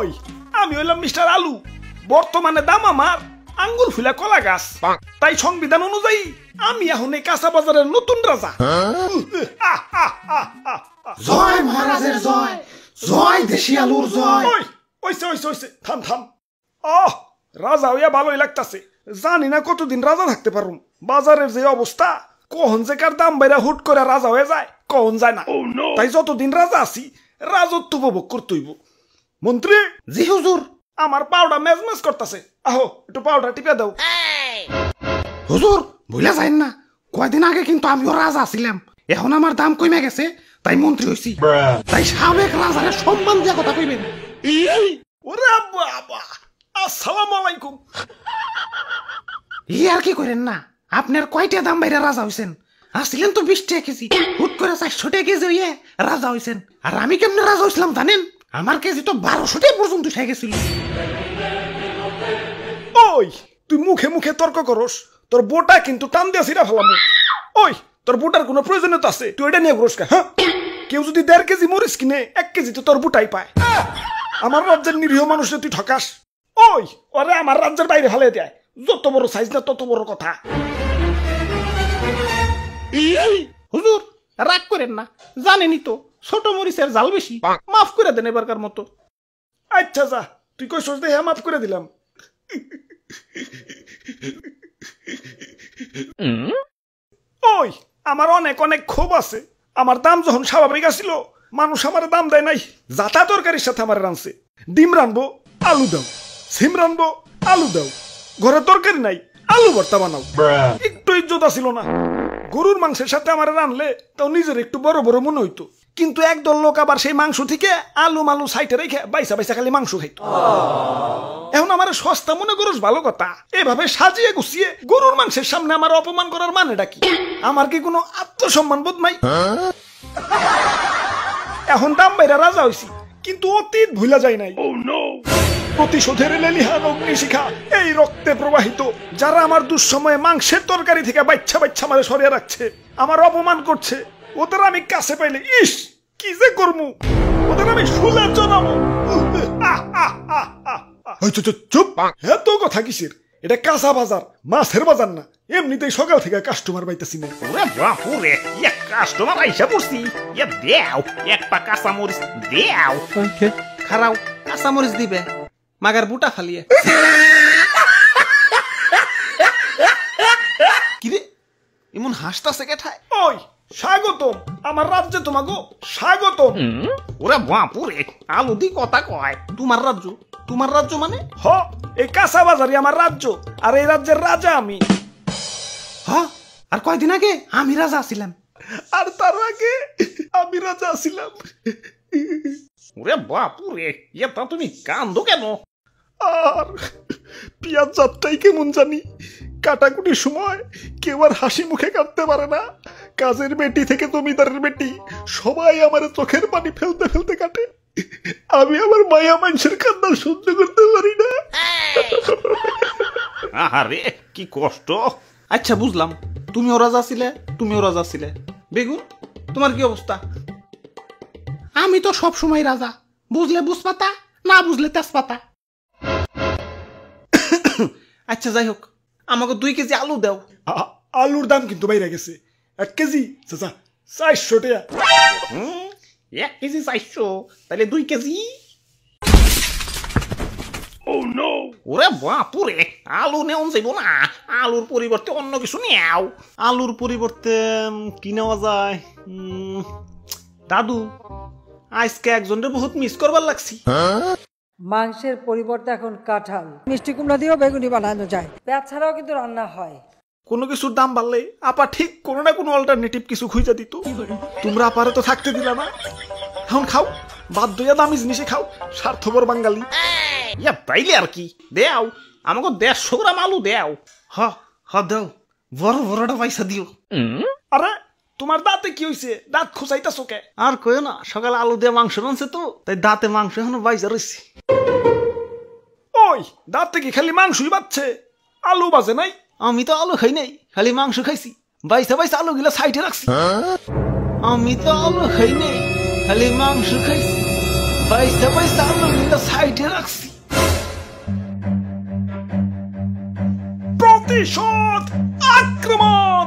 ওই আমি হইলাম মিস্টার আলু, বর্তমানে দাম আমার আঙ্গুল ফুলা কলা গাছ। তাই সংবিধান অনুযায়ী আমি এখন এই কাঁচা বাজারের নতুন রাজা। জয় মহারাজের জয়, জয় দেশি আলুর জয়। ওইসে ওইসে ওইসে থাম থাম। রাজা হইয়া ভালোই লাগতাছে, জানি না কতদিন রাজা থাকতে পারুম। বাজারের যে অবস্থা, কখন যে কার দাম বাইরা হুট করে রাজা হয়ে যায় কখন যায় না। তাই যতদিন রাজা আছি রাজত্ব উপভোগ করতে হইব। মন্ত্রী। জি হুজুর। আমার পাউডা মেজমেজ করতেছে, আহো একটু পাউডা টিপে দাও। হুজুর ভুলে যাইন না, কয়দিন আগে কিন্তু আমিও রাজা ছিলাম, এখন আমার দাম কমে গেছে তাই মন্ত্রী হইছি। তাই সাবেক রাজারে সম্মান দিয়া কথা কইবেন। ওরে বাবা, আসসালামু আলাইকুম। ই আর কি করেন না, আপনার কয়টা দাম বাইরে রাজা হইছেন? আসছিলেন তো 20 টাকা কেজি, হুট করে 400 টাকা কেজি হইয়ে রাজা হইছেন। আর আমি কেমনে রাজা হইছিলাম জানেন? আমার কেজি তো 1200 টাকা পর্যন্ত উঠে গেছিল। ওই তুই মুখে মুখে তর্ক করস, তোর বোটা কিন্তু টান দিয়া ছিড়া ফেলামু। ওই তোর বোটার কোনো প্রয়োজনীয়তা আছে? তুই এটা নিয়ে ঘুরস কা? হ্যাঁ, কেউ যদি 1.5 কেজি মরিচ কিনে 1 কেজি তো তোর বোটাই পায়। আমার রাজ্যের নিরীহ মানুষে তুই ঠকাস। ওই ওরে আমার রাজ্যের বাইরে ফেলে দেয়, যত বড় সাইজ না তত বড় কথা। হুজুর রাগ করেন না, জানেনই তো ছোট মরিচের জাল বেশি, মাফ করে দেন এবারকার মতো। আচ্ছা যা, তুই কই সোচ দেহে মাফ করে দিলাম। ওই আমার অনেক অনেক ক্ষোভ আছে। আমার দাম যখন স্বাভাবিক আসিল, মানুষ আমার দাম দেয় নাই। যাতা তরকারির সাথে আমার রানছে, ডিম রানবো আলু দাও, সিম রানবো আলু দাও, ঘরে তরকারি নাই আলু ভর্তা বানাও, একটু ইজ্জত আসিল না। গরুর মাংসের সাথে আমার রানলে তাও নিজের একটু বড় বড় মনে হইতো। কিন্তু একদল লোক আবার সেই মাংস থেকে আলু মালু সাইটে রেখে বাইসা বাইসা খালি মাংস খাইতো। এখন আমার সস্তা মনে করস ভালো কথা, এভাবে সাজিয়ে গুছিয়ে গরুর মাংসের সামনে আমার অপমান করার মানেটা কি? আমার কি কোনো আত্মসম্মান বোধ নাই? এখন দাম বাইরা রাজা হইছি, কিন্তু অতীত ভুলা যায় নাই। প্রতিশোধের লেলিহান অগ্নিশিখা এই রক্তে প্রবাহিত। যারা আমার দুঃসময়ে মাংসের তরকারি থেকে বাচ্চা বাচ্চা মারে সরিয়ে রাখছে, আমার অপমান করছে, ওদের আমি কাছে পাইলে ইস কি যে করমু, ওদের আমি শুলে জানাবো। চুপ, এত কথা কিসের? এটা কাঁচা বাজার, মাছের বাজার না। এমনিতেই সকাল থেকে কাস্টমার পাইতেছি না। ওরে বাপুরে, এক কাস্টমার আইসা পড়ছি। এ দেও এক পা কাঁচা মরিচ দেও। খারাও কাঁচা মরিচ দিবে, মাগার বুটা ফালিয়ে। কিরে এমন হাসতাছে কেঠায়? ওই স্বাগতম আমার রাজ্যে, তোমাকে স্বাগতম। ওরে বাপুরে, আলু দি কথা কয়। তোমার রাজ্য? তোমার রাজ্য মানে? হ, এই কাঁচা বাজারই আমার রাজ্য, আর এই রাজ্যের রাজা আমি। হ, আর কয়দিন আগে আমি রাজা ছিলাম। আর তার আগে আমি রাজা ছিলাম। ওরে বাপুরে, এটা তুমি কান্দো কেন? আর পিয়াজ যাত্রাই কেমন জানি, কাটাকুটির সময় কেউ আর হাসি মুখে কাটতে পারে না। কাজের বেটি থেকে জমিদারের বেটি সবাই আমার চোখের পানি ফেলতে ফেলতে কাটে। আমি আমার মায়া মানুষের কান্না সহ্য করতে পারি না। আরে কি কষ্ট। আচ্ছা বুঝলাম, তুমিও রাজা ছিলে, তুমিও রাজা ছিলে। বেগুন তোমার কি অবস্থা? আমি তো সব সময় রাজা, বুঝলে বুঝপাতা, না বুঝলে তেজপাতা। আচ্ছা যাই হোক, আমাকে 2 কেজি আলু দাও। আলুর দাম কিন্তু বাইরে গেছে। 1 কেজি চাচা 400 টাকা। 1 কেজি 400, তাহলে 2 কেজি। ওরে বাপুরে, আলু নেওয়া যাইব না, আলুর পরিবর্তে অন্য কিছু নেও। আলুর পরিবর্তে কি নেওয়া যায়? দাদু, আজকে একজনরে বহুত মিস করবার লাগছি। মাংসের পরিবর্তে এখন কাঁঠাল, মিষ্টি কুমড়া দিয়েও বেগুনি বানানো যায়, পেঁয়াজ ছাড়াও কিন্তু রান্না হয়। কোনো কিছুর দাম বাড়লে আপা ঠিক কোনো না কোনো অল্টারনেটিভ কিছু খুঁজে দিত। তোমরা আপারে তো থাকতে দিলা না। এখন খাও, বাধ্য হইয়া দামি জিনিসে খাও, স্বার্থপর বাঙালি। ইয়া তাইলে আর কি, দেও আমাকে 150 গ্রাম আলু দেও। হ দাও, বড় বড়টা পয়সা দিও। আরে তোমার দাঁতে কি হইছে? দাঁত খুঁচাইতাছো কে? আর কইও না, সকালে আলু দিয়ে মাংস রানছে তো, তাই দাঁতে মাংস এখনো বাইজা রইছে। ওই দাঁতে কি খালি মাংসই বাজছে, আলু বাজে নাই? আমি তো আলু খাই নাই, খালি মাংস খাইছি। বাইসা বাইসা আলু গিলা সাইডে রাখছি। আমি তো আলু খাই নাই, খালি মাংস খাইছি। বাইসা বাইসা আমরা সাইডে রাখছি। প্রতিশোধ, আক্রমণ।